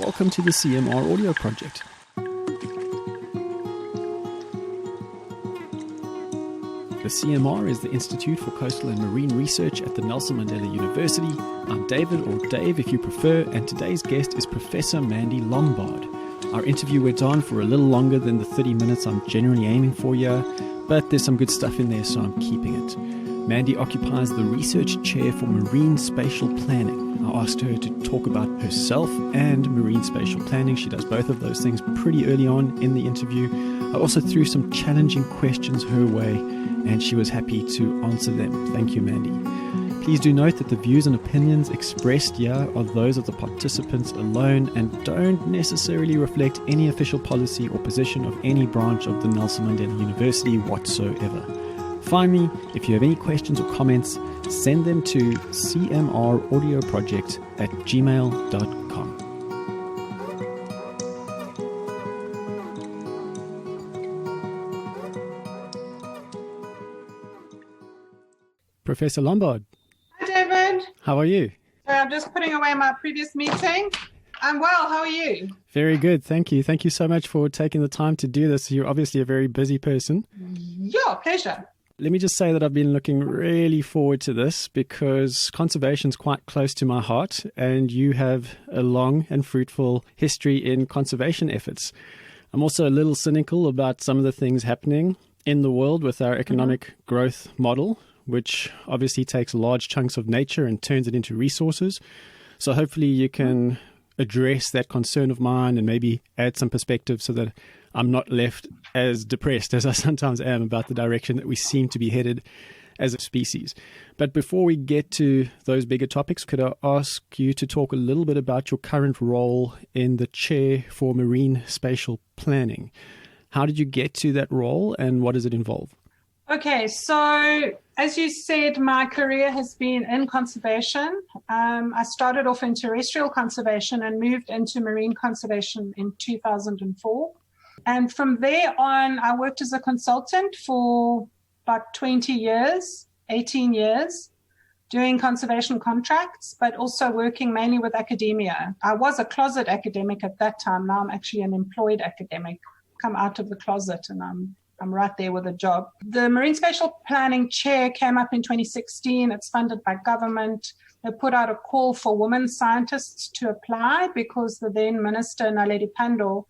Welcome to the CMR audio project. The CMR is the Institute for Coastal and Marine Research at the Nelson Mandela University. I'm David, or Dave if you prefer, and today's guest is Professor Mandy Lombard. Our interview went on for a little longer than the 30 minutes I'm generally aiming for here, but there's some good stuff in there, so I'm keeping it. Mandy occupies the research chair for marine spatial planning. I asked her to talk about herself and marine spatial planning. She does both of those things pretty early on in the interview. I also threw some challenging questions her way, and she was happy to answer them. Thank you, Mandy. Please do note that the views and opinions expressed here are those of the participants alone and don't necessarily reflect any official policy or position of any branch of the Nelson Mandela University whatsoever. Finally, if you have any questions or comments, send them to cmraudioproject@gmail.com. Professor Lombard. Hi, David. How are you? I'm just putting away my previous meeting. I'm well. How are you? Very good. Thank you. Thank you so much for taking the time to do this. You're obviously a very busy person. Yeah, pleasure. Let me just say that I've been looking really forward to this because conservation is quite close to my heart, and you have a long and fruitful history in conservation efforts. I'm also a little cynical about some of the things happening in the world with our economic growth model, which obviously takes large chunks of nature and turns it into resources. So hopefully you can address that concern of mine and maybe add some perspective so that I'm not left as depressed as I sometimes am about the direction that we seem to be headed as a species. But before we get to those bigger topics, could I ask you to talk a little bit about your current role in the chair for marine spatial planning? How did you get to that role and what does it involve? Okay, so as you said, my career has been in conservation. I started off in terrestrial conservation and moved into marine conservation in 2004. And from there on, I worked as a consultant for about 20 years, 18 years, doing conservation contracts, but also working mainly with academia. I was a closet academic at that time. Now I'm actually an employed academic, come out of the closet, and I'm right there with a job. The Marine Spatial Planning Chair came up in 2016. It's funded by government. They put out a call for women scientists to apply because the then Minister, Naledi Pandor,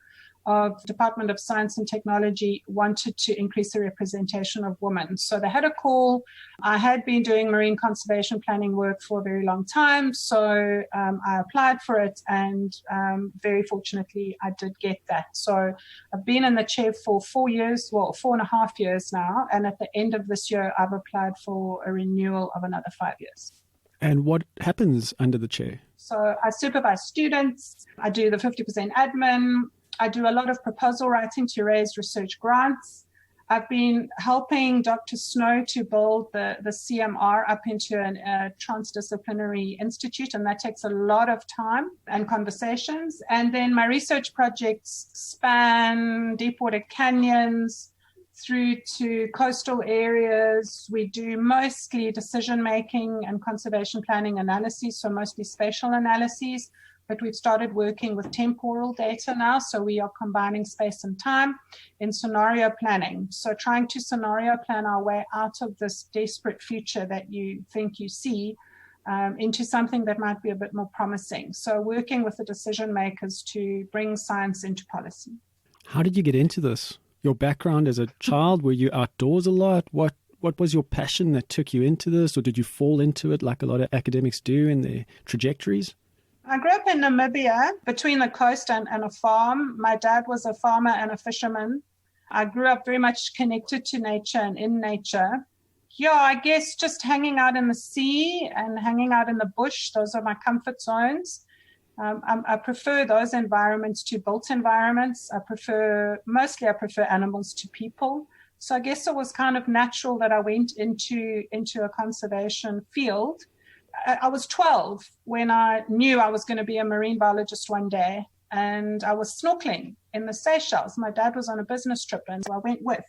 of Department of Science and Technology wanted to increase the representation of women. So they had a call. I had been doing marine conservation planning work for a very long time, so I applied for it, and very fortunately I did get that. So I've been in the chair for 4 years, 4.5 years now, and at the end of this year I've applied for a renewal of another 5 years. And what happens under the chair? So I supervise students, I do the 50% admin, I do a lot of proposal writing to raise research grants. I've been helping Dr. Snow to build the CMR up into a transdisciplinary institute, and that takes a lot of time and conversations. And then my research projects span deepwater canyons through to coastal areas. We do mostly decision-making and conservation planning analyses, so mostly spatial analyses. But we've started working with temporal data now, so we are combining space and time in scenario planning. So trying to scenario plan our way out of this desperate future that you think you see into something that might be a bit more promising. So working with the decision makers to bring science into policy. How did you get into this? Your background as a child, were you outdoors a lot? What was your passion that took you into this, or did you fall into it like a lot of academics do in their trajectories? I grew up in Namibia, between the coast and a farm. My dad was a farmer and a fisherman. I grew up very much connected to nature and in nature. Yeah, I guess just hanging out in the sea and hanging out in the bush, those are my comfort zones. I prefer those environments to built environments. I prefer animals to people. So I guess it was kind of natural that I went into a conservation field. I was 12 when I knew I was going to be a marine biologist one day, and I was snorkeling in the Seychelles. My dad was on a business trip, and so I went with.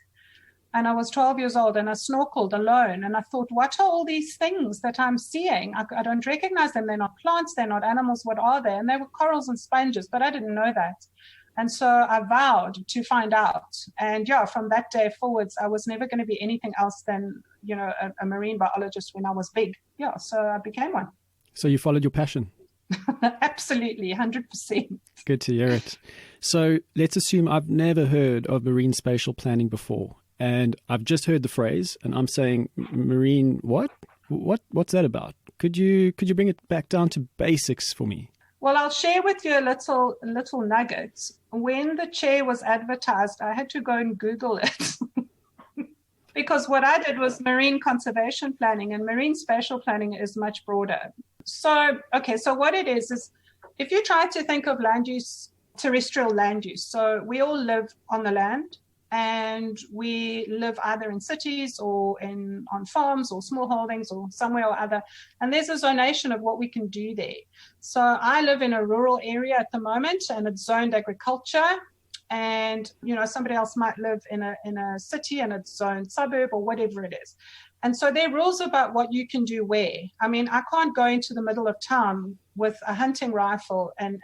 And I was 12 years old and I snorkeled alone. And I thought, what are all these things that I'm seeing? I don't recognize them. They're not plants. They're not animals. What are they? And they were corals and sponges, but I didn't know that. And so I vowed to find out. And yeah, from that day forwards, I was never going to be anything else than, a marine biologist when I was big. Yeah, so I became one. So you followed your passion? Absolutely, 100%. Good to hear it. So let's assume I've never heard of marine spatial planning before. And I've just heard the phrase, and I'm saying, marine what? What's that about? Could you bring it back down to basics for me? Well, I'll share with you a little nugget. When the chair was advertised, I had to go and Google it. Because what I did was marine conservation planning, and marine spatial planning is much broader. So what it is if you try to think of land use, terrestrial land use, so we all live on the land, and we live either in cities or on farms or small holdings or somewhere or other. And there's a zonation of what we can do there. So I live in a rural area at the moment, and it's zoned agriculture. And, somebody else might live in a city and it's zoned suburb or whatever it is. And so there are rules about what you can do where. I mean, I can't go into the middle of town with a hunting rifle and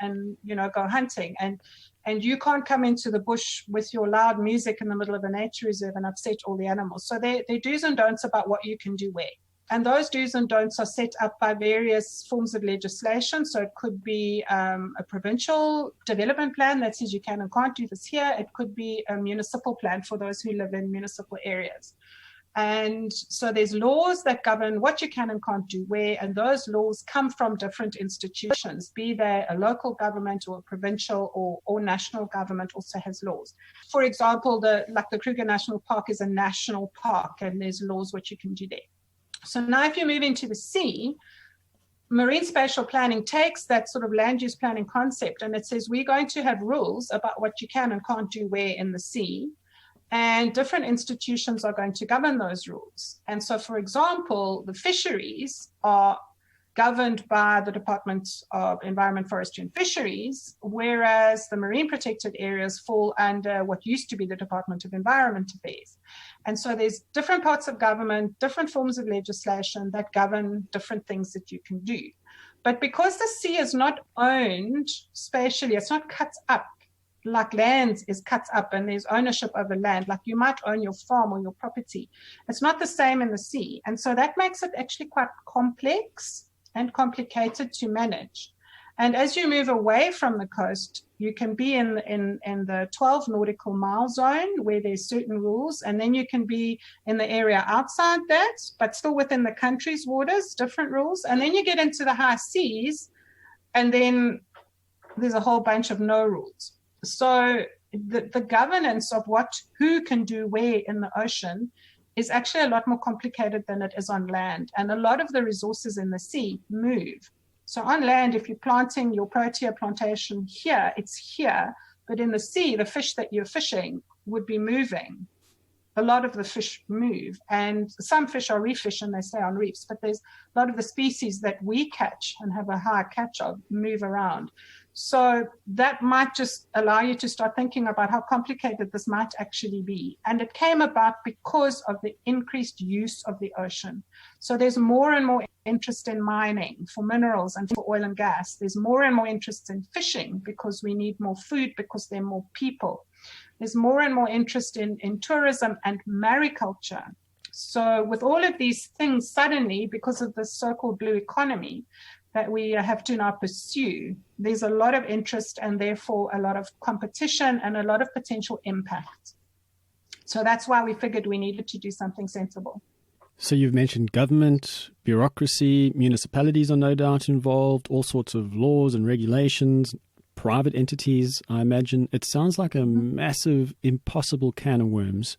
go hunting. And you can't come into the bush with your loud music in the middle of a nature reserve and upset all the animals. So there are do's and don'ts about what you can do where. And those do's and don'ts are set up by various forms of legislation. So it could be a provincial development plan that says you can and can't do this here. It could be a municipal plan for those who live in municipal areas. And so there's laws that govern what you can and can't do where, and those laws come from different institutions, be they a local government or a provincial or national government also has laws. For example, the Kruger National Park is a national park, and there's laws what you can do there. So now if you move into the sea, marine spatial planning takes that sort of land use planning concept, and it says we're going to have rules about what you can and can't do where in the sea. And different institutions are going to govern those rules. And so, for example, the fisheries are governed by the Department of Environment, Forestry and Fisheries, whereas the marine protected areas fall under what used to be the Department of Environment Affairs. And so there's different parts of government, different forms of legislation that govern different things that you can do. But because the sea is not owned spatially, it's not cut up, like land is cut up and there's ownership over land, like you might own your farm or your property. It's not the same in the sea. And so that makes it actually quite complex and complicated to manage. And as you move away from the coast, you can be in the 12 nautical mile zone where there's certain rules, and then you can be in the area outside that, but still within the country's waters, different rules. And then you get into the high seas, and then there's a whole bunch of no rules. So the governance of who can do where in the ocean is actually a lot more complicated than it is on land. And a lot of the resources in the sea move. So on land, if you're planting your protea plantation here, it's here. But in the sea, the fish that you're fishing would be moving. A lot of the fish move. And some fish are reef fish and they stay on reefs. But there's a lot of the species that we catch and have a high catch of move around. So that might just allow you to start thinking about how complicated this might actually be. And it came about because of the increased use of the ocean. So there's more and more interest in mining for minerals and for oil and gas. There's more and more interest in fishing because we need more food, because there are more people. There's more and more interest in tourism and mariculture. So with all of these things, suddenly, because of the so-called blue economy that we have to now pursue, there's a lot of interest and therefore a lot of competition and a lot of potential impact. So that's why we figured we needed to do something sensible. So you've mentioned government, bureaucracy, municipalities are no doubt involved, all sorts of laws and regulations, private entities, I imagine. It sounds like a massive, impossible can of worms.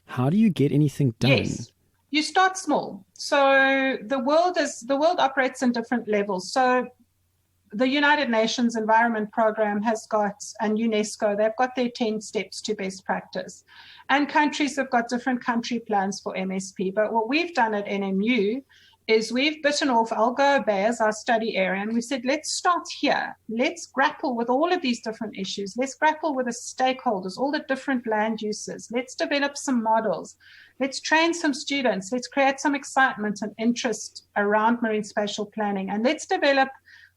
How do you get anything done? Yes. You start small. So the world operates in different levels. So the United Nations Environment Program has got, and UNESCO, they've got their 10 steps to best practice. And countries have got different country plans for MSP. But what we've done at NMU is we've bitten off Algoa Bay as our study area, and we said, let's start here. Let's grapple with all of these different issues. Let's grapple with the stakeholders, all the different land uses. Let's develop some models. Let's train some students. Let's create some excitement and interest around marine spatial planning. And let's develop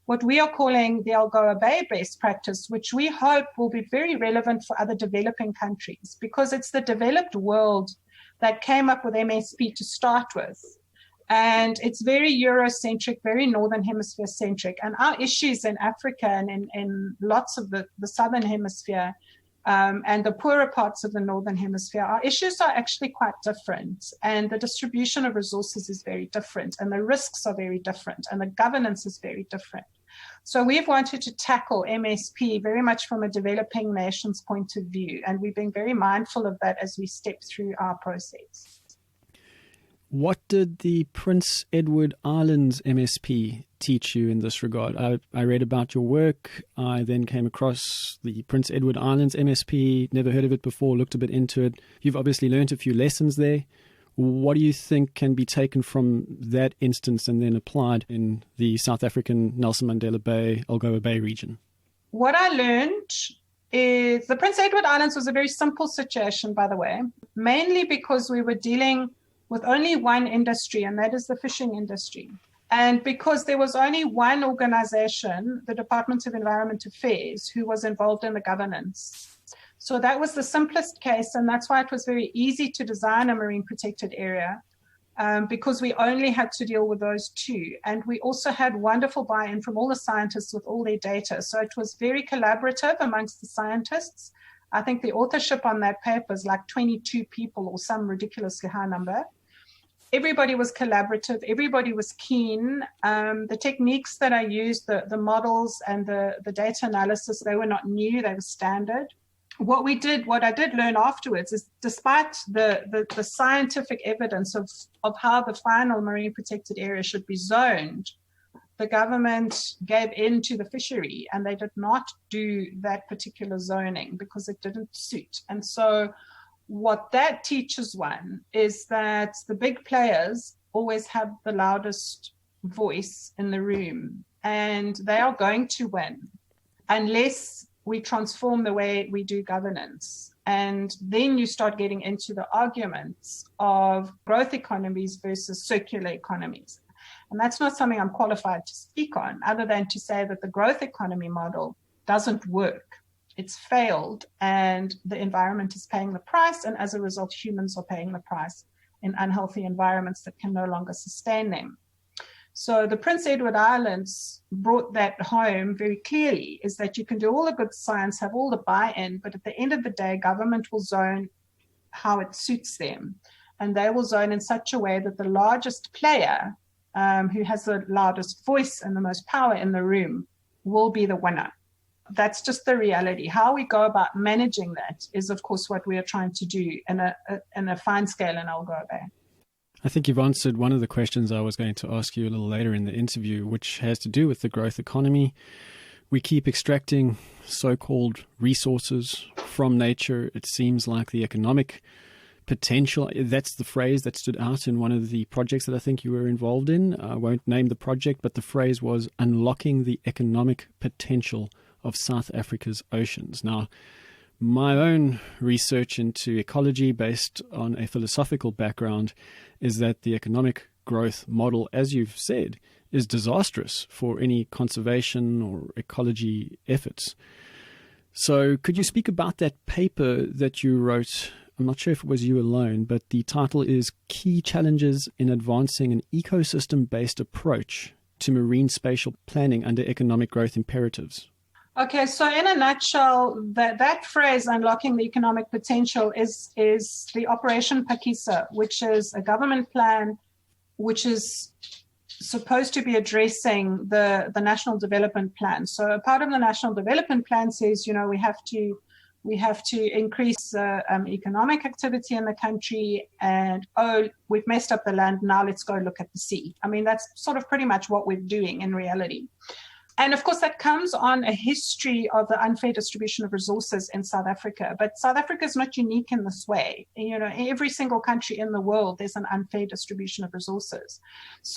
what we are calling the Algoa Bay best practice, which we hope will be very relevant for other developing countries, because it's the developed world that came up with MSP to start with. And it's very Eurocentric, very Northern Hemisphere centric. And our issues in Africa and in lots of the Southern Hemisphere and the poorer parts of the Northern Hemisphere, our issues are actually quite different. And the distribution of resources is very different. And the risks are very different. And the governance is very different. So we've wanted to tackle MSP very much from a developing nation's point of view. And we've been very mindful of that as we step through our process. What did the Prince Edward Islands MSP teach you in this regard? I read about your work. I then came across the Prince Edward Islands MSP, never heard of it before, looked a bit into it. You've obviously learned a few lessons there. What do you think can be taken from that instance and then applied in the South African Nelson Mandela Bay, Algoa Bay region? What I learned is the Prince Edward Islands was a very simple situation, by the way, mainly because we were dealing with only one industry, and that is the fishing industry. And because there was only one organization, the Department of Environment Affairs, who was involved in the governance. So that was the simplest case, and that's why it was very easy to design a marine protected area, because we only had to deal with those two. And we also had wonderful buy-in from all the scientists with all their data. So it was very collaborative amongst the scientists. I think the authorship on that paper is like 22 people or some ridiculously high number. Everybody was collaborative. Everybody was keen. The techniques that I used, the models and the data analysis, they were not new. They were standard. What I did learn afterwards is, despite the scientific evidence of how the final marine protected area should be zoned, the government gave in to the fishery and they did not do that particular zoning because it didn't suit. And so what that teaches one is that the big players always have the loudest voice in the room, and they are going to win unless we transform the way we do governance. And then you start getting into the arguments of growth economies versus circular economies. And that's not something I'm qualified to speak on, other than to say that the growth economy model doesn't work. It's failed, and the environment is paying the price, and as a result, humans are paying the price in unhealthy environments that can no longer sustain them. So the Prince Edward Islands brought that home very clearly, is that you can do all the good science, have all the buy-in, but at the end of the day, government will zone how it suits them. And they will zone in such a way that the largest player, who has the loudest voice and the most power in the room, will be the winner. That's just the reality. How we go about managing that is, of course, what we are trying to do in a fine scale in Algoa Bay. I think you've answered one of the questions I was going to ask you a little later in the interview, which has to do with the growth economy. We keep extracting so-called resources from nature. It seems like the economic potential, that's the phrase that stood out in one of the projects that I think you were involved in. I won't name the project, but the phrase was unlocking the economic potential of South Africa's oceans. Now, my own research into ecology based on a philosophical background is that the economic growth model, as you've said, is disastrous for any conservation or ecology efforts. So could you speak about that paper that you wrote? I'm not sure if it was you alone, but the title is Key Challenges in Advancing an Ecosystem-Based Approach to Marine Spatial Planning Under Economic Growth Imperatives. Okay, so in a nutshell, that phrase, unlocking the economic potential, is the Operation Phakisa, which is a government plan which is supposed to be addressing the National Development Plan. So a part of the National Development Plan says, we have to increase economic activity in the country, and, we've messed up the land, now let's go look at the sea. I mean, that's sort of pretty much what we're doing in reality. And of course, that comes on a history of the unfair distribution of resources in South Africa. But South Africa is not unique in this way. Every single country in the world, there's an unfair distribution of resources.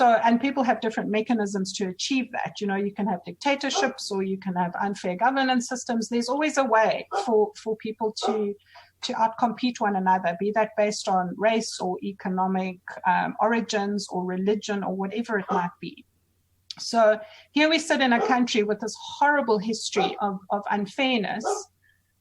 And people have different mechanisms to achieve that. You can have dictatorships, or you can have unfair governance systems. There's always a way for people to outcompete one another, be that based on race or economic origins or religion or whatever it might be. So here we sit in a country with this horrible history of unfairness.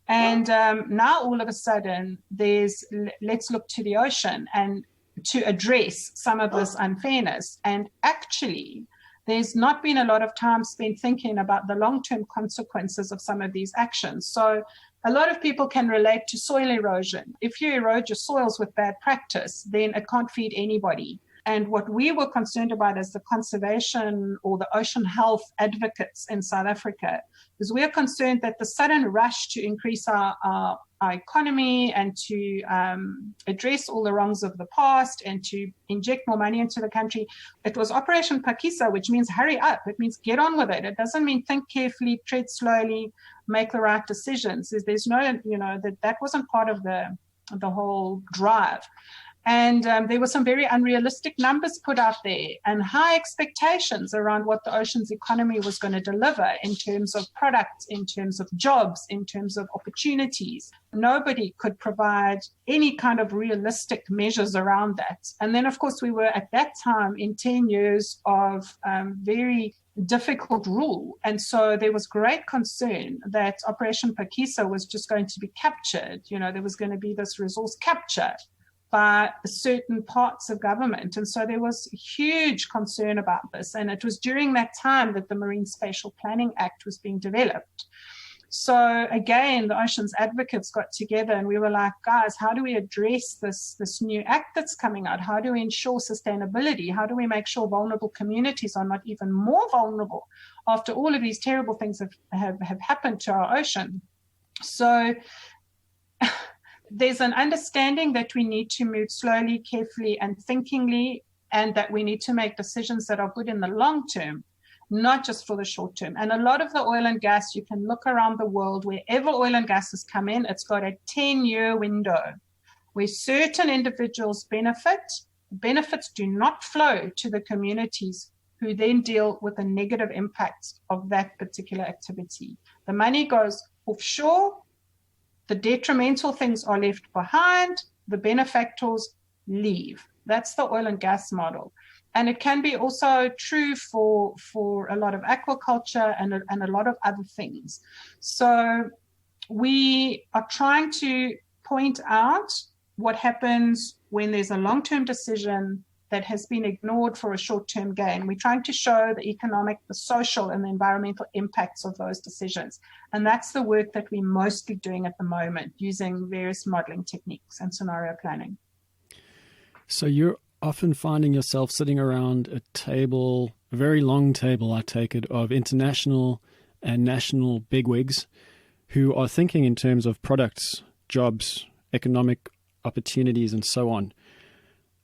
And now all of a sudden, let's look to the ocean and to address some of this unfairness. And actually, there's not been a lot of time spent thinking about the long-term consequences of some of these actions. So a lot of people can relate to soil erosion. If you erode your soils with bad practice, then it can't feed anybody. And what we were concerned about as the conservation or the ocean health advocates in South Africa is we're concerned that the sudden rush to increase our economy and to address all the wrongs of the past and to inject more money into the country, it was Operation Phakisa, which means hurry up. It means get on with it. It doesn't mean think carefully, tread slowly, make the right decisions. There's no, that wasn't part of the whole drive. And there were some very unrealistic numbers put out there and high expectations around what the ocean's economy was going to deliver in terms of products, in terms of jobs, in terms of opportunities. Nobody could provide any kind of realistic measures around that. And then, of course, we were at that time in 10 years of very difficult rule. And so there was great concern that Operation Phakisa was just going to be captured. There was going to be this resource capture by certain parts of government. And so there was huge concern about this. And it was during that time that the Marine Spatial Planning Act was being developed. So again, the oceans advocates got together and we were like, guys, how do we address this new act that's coming out? How do we ensure sustainability? How do we make sure vulnerable communities are not even more vulnerable after all of these terrible things have happened to our ocean? So there's an understanding that we need to move slowly, carefully, and thinkingly, and that we need to make decisions that are good in the long term, not just for the short term. And a lot of the oil and gas, you can look around the world, wherever oil and gas has come in, it's got a 10-year window where certain individuals benefits do not flow to the communities who then deal with the negative impacts of that particular activity. The money goes offshore. The detrimental things are left behind, the benefactors leave. That's the oil and gas model. And it can be also true for a lot of aquaculture and a lot of other things. So we are trying to point out what happens when there's a long-term decision that has been ignored for a short-term gain. We're trying to show the economic, the social, and the environmental impacts of those decisions. And that's the work that we're mostly doing at the moment, using various modeling techniques and scenario planning. So you're often finding yourself sitting around a table, a very long table, I take it, of international and national bigwigs who are thinking in terms of products, jobs, economic opportunities, and so on.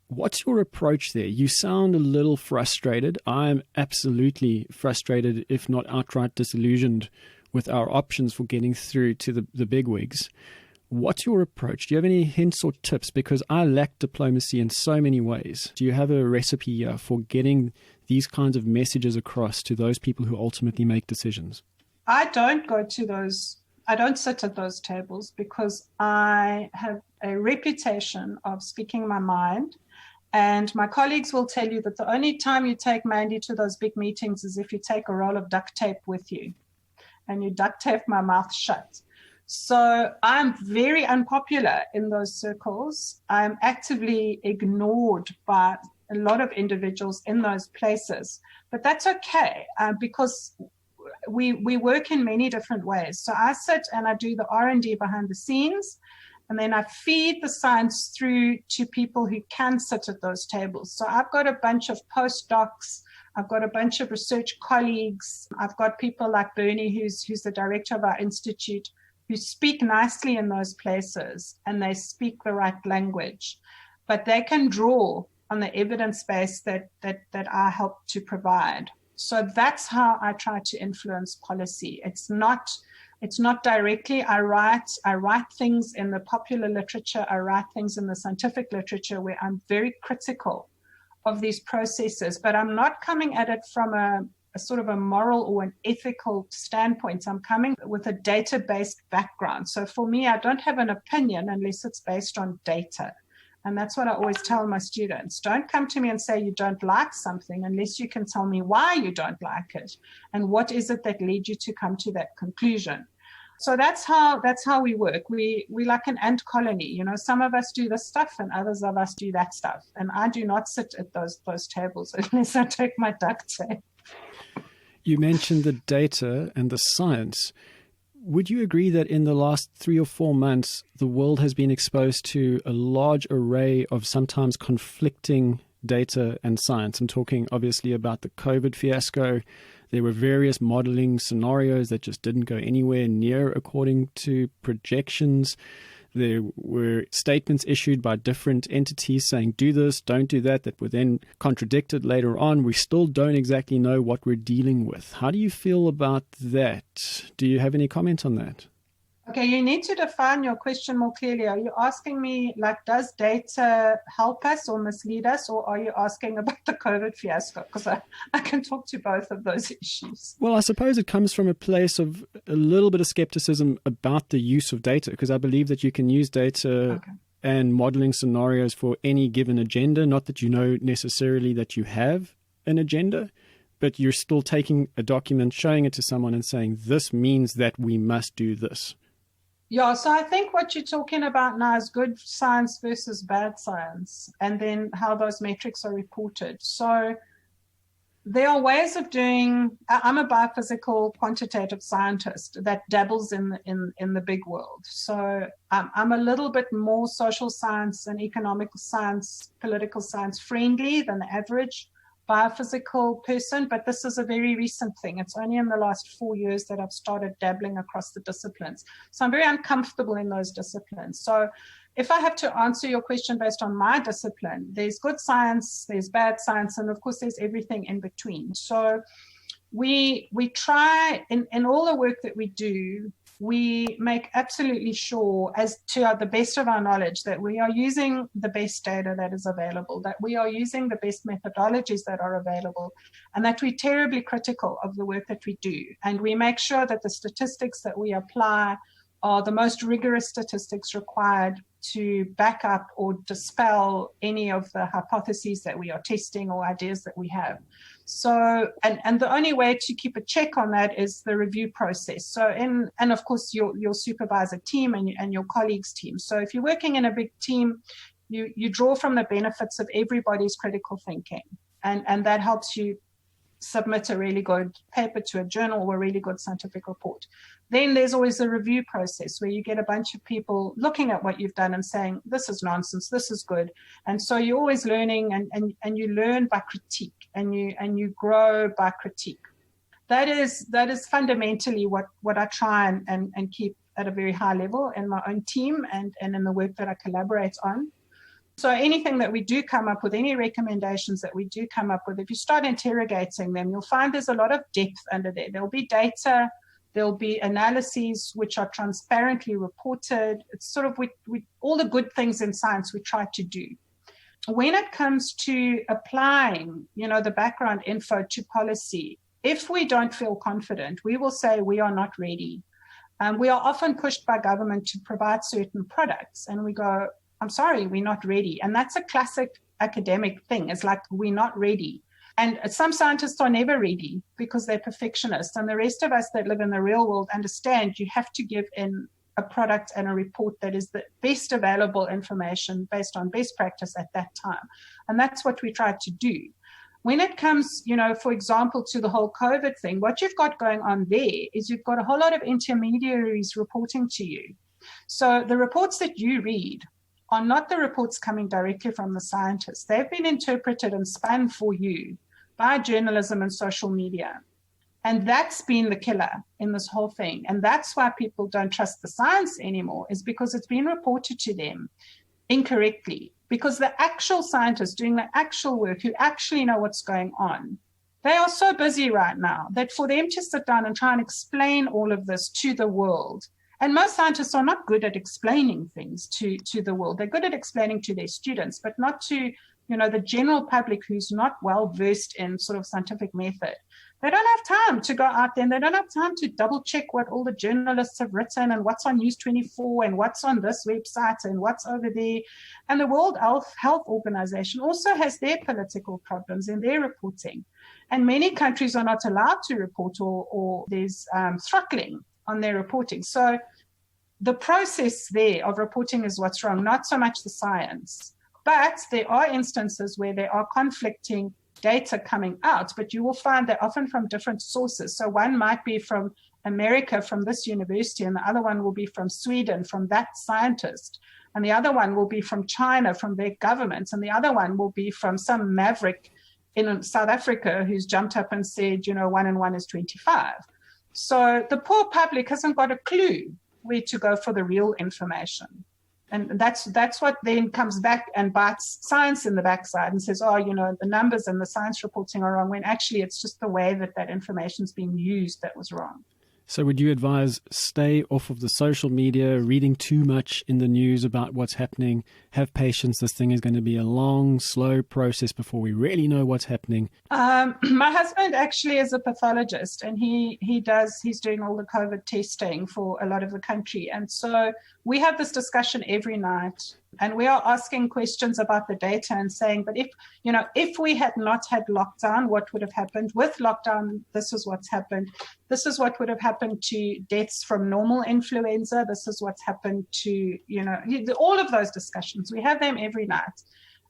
What's your approach there? You sound a little frustrated. I'm absolutely frustrated, if not outright disillusioned, with our options for getting through to the bigwigs. What's your approach? Do you have any hints or tips? Because I lack diplomacy in so many ways. Do you have a recipe for getting these kinds of messages across to those people who ultimately make decisions? I don't sit at those tables because I have a reputation of speaking my mind. And my colleagues will tell you that the only time you take Mandy to those big meetings is if you take a roll of duct tape with you and you duct tape my mouth shut. So I'm very unpopular in those circles. I'm actively ignored by a lot of individuals in those places. But that's okay because we work in many different ways. So I sit and I do the R&D behind the scenes. And then I feed the science through to people who can sit at those tables. So I've got a bunch of postdocs. I've got a bunch of research colleagues. I've got people like Bernie, who's the director of our institute, who speak nicely in those places and they speak the right language. But they can draw on the evidence base that I help to provide. So that's how I try to influence policy. It's not directly. I write things in the popular literature. I write things in the scientific literature where I'm very critical of these processes, but I'm not coming at it from a sort of a moral or an ethical standpoint. I'm coming with a data-based background. So for me, I don't have an opinion unless it's based on data. And that's what I always tell my students. Don't come to me and say you don't like something unless you can tell me why you don't like it and what is it that led you to come to that conclusion. So that's how we work. We like an ant colony. You know, some of us do this stuff and others of us do that stuff. And I do not sit at those tables unless I take my duct tape. You mentioned the data and the science. Would you agree that in the last 3 or 4 months, the world has been exposed to a large array of sometimes conflicting data and science? I'm talking obviously about the COVID fiasco. There were various modeling scenarios that just didn't go anywhere near according to projections. There were statements issued by different entities saying, do this, don't do that, that were then contradicted later on. We still don't exactly know what we're dealing with. How do you feel about that? Do you have any comment on that? Okay, you need to define your question more clearly. Are you asking me, like, does data help us or mislead us, or are you asking about the COVID fiasco? Because I can talk to both of those issues. Well, I suppose it comes from a place of a little bit of skepticism about the use of data, because I believe that you can use data and modeling scenarios for any given agenda, not that you know necessarily that you have an agenda, but you're still taking a document, showing it to someone and saying, this means that we must do this. Yeah, so I think what you're talking about now is good science versus bad science, and then how those metrics are reported. So there are ways of doing. I'm a biophysical quantitative scientist that dabbles in the big world. So I'm a little bit more social science and economic science, political science friendly than the average biophysical person, but this is a very recent thing. It's only in the last 4 years that I've started dabbling across the disciplines. So I'm very uncomfortable in those disciplines. So if I have to answer your question based on my discipline, there's good science, there's bad science, and of course there's everything in between. So we try, in all the work that we do, we make absolutely sure, as to the best of our knowledge, that we are using the best data that is available, that we are using the best methodologies that are available, and that we're terribly critical of the work that we do. And we make sure that the statistics that we apply are the most rigorous statistics required to back up or dispel any of the hypotheses that we are testing or ideas that we have. So, and the only way to keep a check on that is the review process. So, and of course, your supervisor team and your colleagues team. So if you're working in a big team, you draw from the benefits of everybody's critical thinking. And that helps you submit a really good paper to a journal or a really good scientific report. Then there's always a review process where you get a bunch of people looking at what you've done and saying, this is nonsense, this is good. And so you're always learning, and you learn by critique, and you grow by critique. That is fundamentally what I try and keep at a very high level in my own team and in the work that I collaborate on. So anything that we do come up with, any recommendations that we do come up with, if you start interrogating them, you'll find there's a lot of depth under there. There'll be data, there'll be analyses which are transparently reported. It's sort of we all the good things in science we try to do. When it comes to applying, the background info to policy, if we don't feel confident, we will say we are not ready. We are often pushed by government to provide certain products, and we go, I'm sorry, we're not ready. And that's a classic academic thing. It's like, we're not ready. And some scientists are never ready because they're perfectionists. And the rest of us that live in the real world understand you have to give in a product and a report that is the best available information based on best practice at that time. And that's what we try to do. When it comes, for example, to the whole COVID thing, what you've got going on there is you've got a whole lot of intermediaries reporting to you. So the reports that you read are not the reports coming directly from the scientists. They've been interpreted and spun for you by journalism and social media. And that's been the killer in this whole thing. And that's why people don't trust the science anymore, is because it's been reported to them incorrectly. Because the actual scientists doing the actual work, who actually know what's going on, They are so busy right now that for them to sit down and try and explain all of this to the world, and most scientists are not good at explaining things to the world. They're good at explaining to their students, but not to, the general public who's not well versed in sort of scientific method. They don't have time to go out there, and they don't have time to double check what all the journalists have written and what's on News 24 and what's on this website and what's over there. And the World Health Organization also has their political problems in their reporting. And many countries are not allowed to report, or there's throttling on their reporting. So the process there of reporting is what's wrong, not so much the science. But there are instances where there are conflicting data coming out, but you will find they're often from different sources. So one might be from America, from this university, and the other one will be from Sweden, from that scientist. And the other one will be from China, from their government. And the other one will be from some maverick in South Africa who's jumped up and said, 1 and 1 is 25. So the poor public hasn't got a clue where to go for the real information. And that's what then comes back and bites science in the backside and says, the numbers and the science reporting are wrong, when actually it's just the way that information is being used that was wrong. So would you advise stay off of the social media, reading too much in the news about what's happening, have patience, this thing is going to be a long, slow process before we really know what's happening? My husband actually is a pathologist, and he's doing all the COVID testing for a lot of the country. And so we have this discussion every night, and we are asking questions about the data and saying, but if we had not had lockdown, what would have happened? With lockdown, this is what's happened. This is what would have happened to deaths from normal influenza. This is what's happened to, all of those discussions. We have them every night.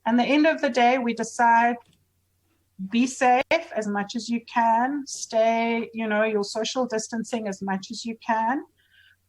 And the end of the day, we decide, be safe as much as you can, stay, your social distancing as much as you can,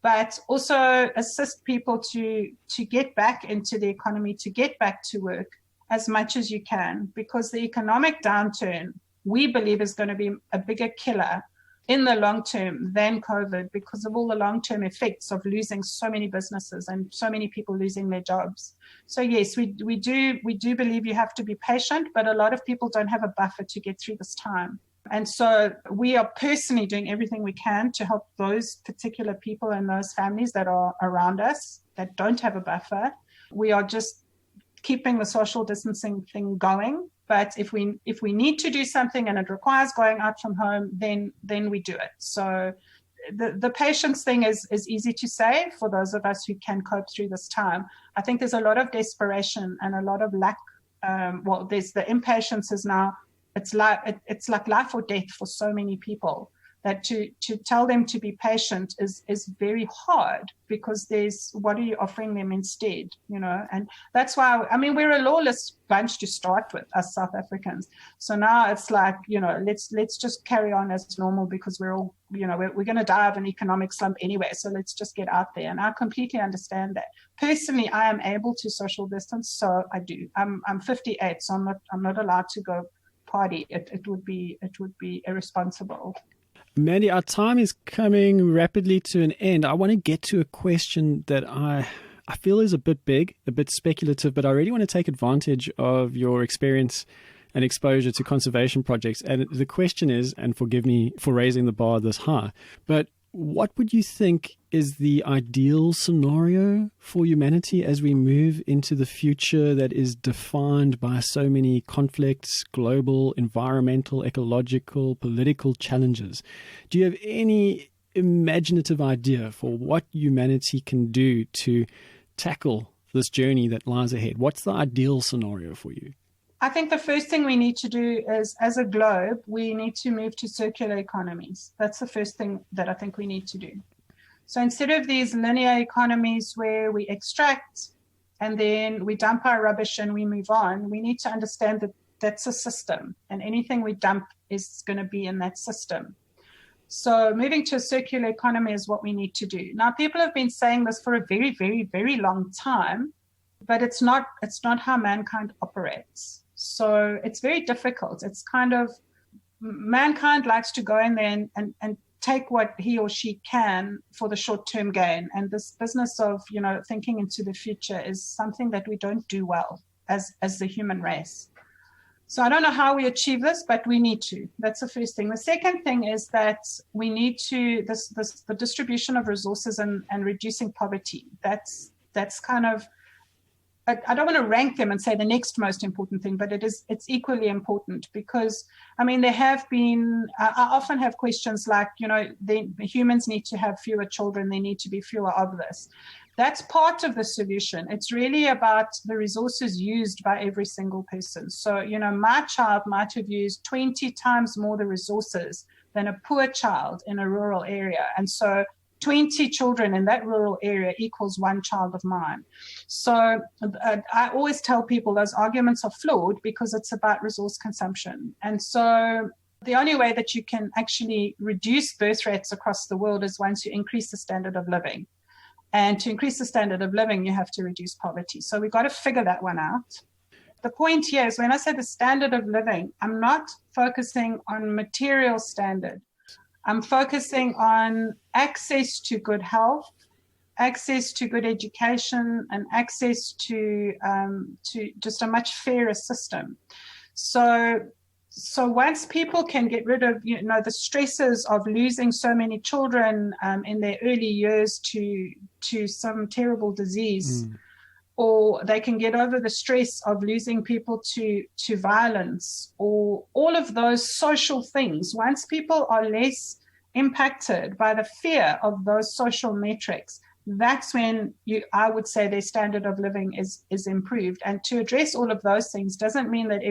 but also assist people to get back into the economy, to get back to work as much as you can, because the economic downturn, we believe, is going to be a bigger killer in the long term than COVID, because of all the long-term effects of losing so many businesses and so many people losing their jobs. So yes, we do believe you have to be patient, but a lot of people don't have a buffer to get through this time. And so we are personally doing everything we can to help those particular people and those families that are around us that don't have a buffer. We are just keeping the social distancing thing going. But if we need to do something and it requires going out from home, then we do it. So the patience thing is easy to say for those of us who can cope through this time. I think there's a lot of desperation and a lot of lack. There's the impatience is now, it's like life or death for so many people, that to tell them to be patient is very hard, because there's, what are you offering them instead, and that's why, we're a lawless bunch to start with, us South Africans. So now it's like, let's just carry on as normal, because we're all, we're going to die of an economic slump anyway, so let's just get out there. And I completely understand that. Personally, I am able to social distance, so I do. I'm 58, so I'm not allowed to go party. It would be irresponsible. Mandy, our time is coming rapidly to an end. I want to get to a question that I feel is a bit big, a bit speculative, but I really want to take advantage of your experience and exposure to conservation projects. And the question is, and forgive me for raising the bar this high, but what would you think is the ideal scenario for humanity as we move into the future that is defined by so many conflicts, global, environmental, ecological, political challenges? Do you have any imaginative idea for what humanity can do to tackle this journey that lies ahead? What's the ideal scenario for you? I think the first thing we need to do is, as a globe, we need to move to circular economies. That's the first thing that I think we need to do. So instead of these linear economies where we extract and then we dump our rubbish and we move on, we need to understand that that's a system, and anything we dump is going to be in that system. So moving to a circular economy is what we need to do. Now, people have been saying this for a very, very, very long time, but it's not how mankind operates. So it's very difficult. It's kind of, mankind likes to go in there and take what he or she can for the short-term gain. And this business of, thinking into the future is something that we don't do well as the human race. So I don't know how we achieve this, but we need to. That's the first thing. The second thing is that we need to, the distribution of resources and reducing poverty. That's kind of, I don't want to rank them and say the next most important thing, but it's equally important because, I mean, there have been, I often have questions like, the humans need to have fewer children, there need to be fewer of this. That's part of the solution. It's really about the resources used by every single person. So, my child might have used 20 times more the resources than a poor child in a rural area. And so 20 children in that rural area equals one child of mine. So I always tell people those arguments are flawed because it's about resource consumption. And so the only way that you can actually reduce birth rates across the world is once you increase the standard of living. And to increase the standard of living, you have to reduce poverty. So we've got to figure that one out. The point here is when I say the standard of living, I'm not focusing on material standard. I'm focusing on access to good health, access to good education, and access to just a much fairer system. So once people can get rid of the stresses of losing so many children in their early years to some terrible disease, or they can get over the stress of losing people to violence, or all of those social things, once people are less impacted by the fear of those social metrics, that's when I would say their standard of living is improved. And to address all of those things doesn't mean that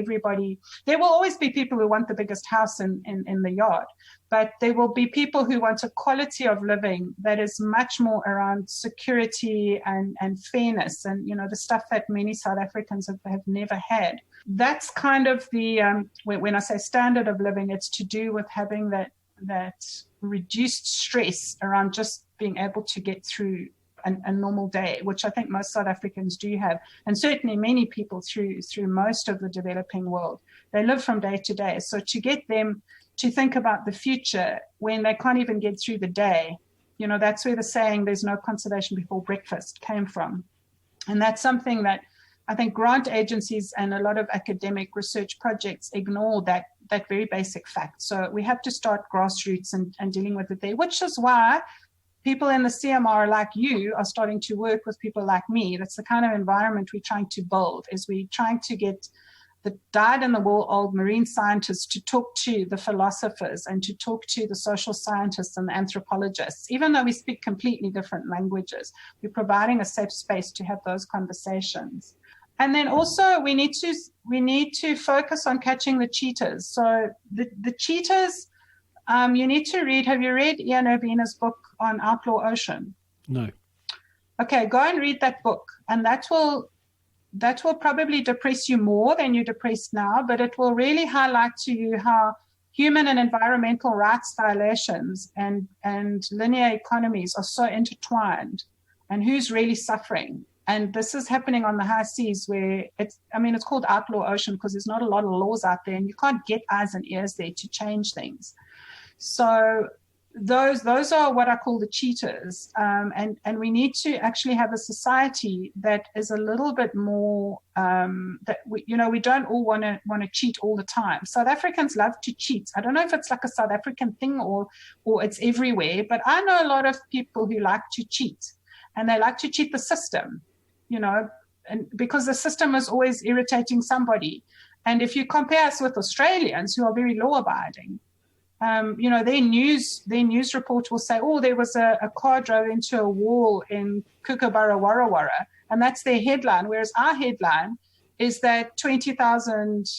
there will always be people who want the biggest house in the yard, but there will be people who want a quality of living that is much more around security and fairness and, the stuff that many South Africans have never had. That's kind of the, when I say standard of living, it's to do with having that reduced stress around just being able to get through a normal day, which I think most South Africans do have, and certainly many people through most of the developing world. They live from day to day. So to get them to think about the future when they can't even get through the day, that's where the saying, there's no conservation before breakfast, came from. And that's something that I think grant agencies and a lot of academic research projects ignore that very basic fact. So we have to start grassroots and dealing with it there, which is why people in the CMR like you are starting to work with people like me. That's the kind of environment we're trying to build, is we're trying to get the dyed-in-the-wool old marine scientists to talk to the philosophers and to talk to the social scientists and the anthropologists. Even though we speak completely different languages, we're providing a safe space to have those conversations. And then also we need to focus on catching the cheaters. So the cheaters, you need to read. Have you read Ian Urbina's book on Outlaw Ocean? No. Okay, go and read that book, and that will probably depress you more than you're depressed now, but it will really highlight to you how human and environmental rights violations and linear economies are so intertwined, and who's really suffering. And this is happening on the high seas where it's called Outlaw Ocean because there's not a lot of laws out there and you can't get eyes and ears there to change things. So those are what I call the cheaters. And we need to actually have a society that is a little bit more, that we don't all want to cheat all the time. South Africans love to cheat. I don't know if it's like a South African thing or it's everywhere, but I know a lot of people who like to cheat, and they like to cheat the system. And because the system is always irritating somebody. And if you compare us with Australians who are very law-abiding, their news report will say, there was a car drove into a wall in Kookaburra, Warra Warra, and that's their headline. Whereas our headline is that 20,000,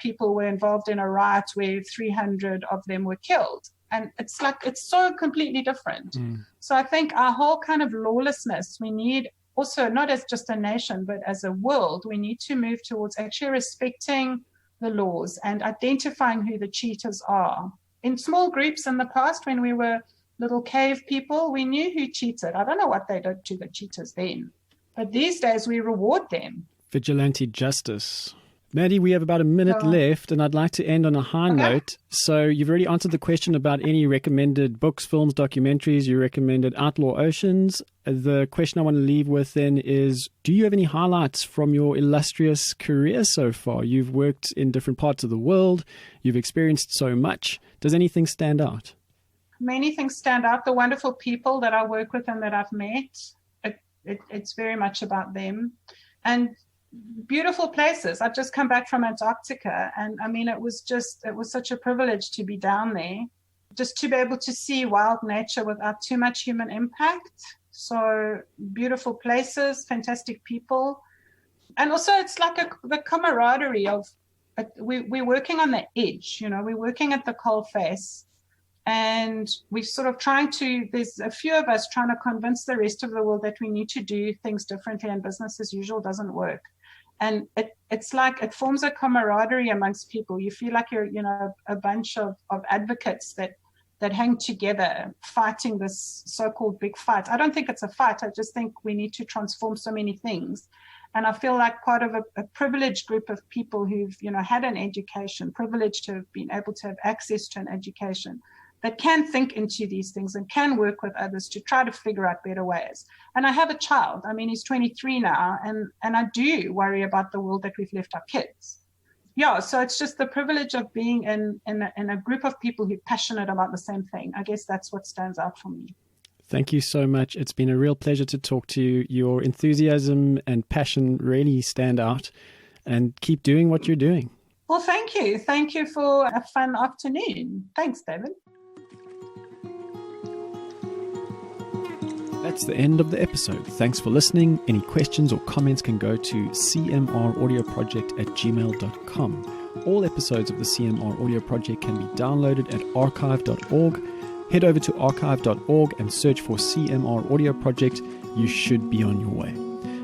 people were involved in a riot where 300 of them were killed. And it's so completely different. So I think our whole kind of lawlessness, we need also, not as just a nation, but as a world, we need to move towards actually respecting the laws and identifying who the cheaters are. In small groups in the past, when we were little cave people, we knew who cheated. I don't know what they did to the cheaters then, but these days we reward them. Vigilante justice. Maddie, we have about a minute left, and I'd like to end on a high note. So you've already answered the question about any recommended books, films, documentaries. You recommended Outlaw Oceans. the question I want to leave with then is, do you have any highlights from your illustrious career so far? You've worked in different parts of the world. You've experienced so much. Does anything stand out? Many things stand out. The wonderful people that I work with and that I've met, it's very much about them. And beautiful places. I've just come back from Antarctica, and I mean, it was such a privilege to be down there, just to be able to see wild nature without too much human impact. So beautiful places, fantastic people. And also it's like the camaraderie of, we're working on the edge, we're working at the coalface, and we're sort of there's a few of us trying to convince the rest of the world that we need to do things differently, and business as usual doesn't work. And it's like it forms a camaraderie amongst people. You feel like you're, a bunch of advocates that hang together fighting this so-called big fight. I don't think it's a fight. I just think we need to transform so many things. And I feel like part of a privileged group of people who've, had an education, privileged to have been able to have access to an education, that can think into these things and can work with others to try to figure out better ways. And I have a child. I mean, he's 23 now, and I do worry about the world that we've left our kids. Yeah, so it's just the privilege of being in a group of people who are passionate about the same thing. I guess that's what stands out for me. Thank you so much. It's been a real pleasure to talk to you. Your enthusiasm and passion really stand out, and keep doing what you're doing. Well, thank you. Thank you for a fun afternoon. Thanks, David. That's the end of the episode. Thanks for listening. Any questions or comments can go to cmraudioproject@gmail.com. All episodes of the CMR Audio Project can be downloaded at archive.org. Head over to archive.org and search for CMR Audio Project. You should be on your way.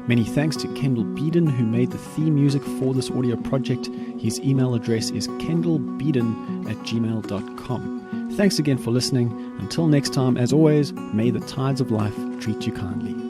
Many thanks to Kendall Beeden, who made the theme music for this audio project. His email address is kendallbeeden@gmail.com. Thanks again for listening. Until next time, as always, may the tides of life treat you kindly.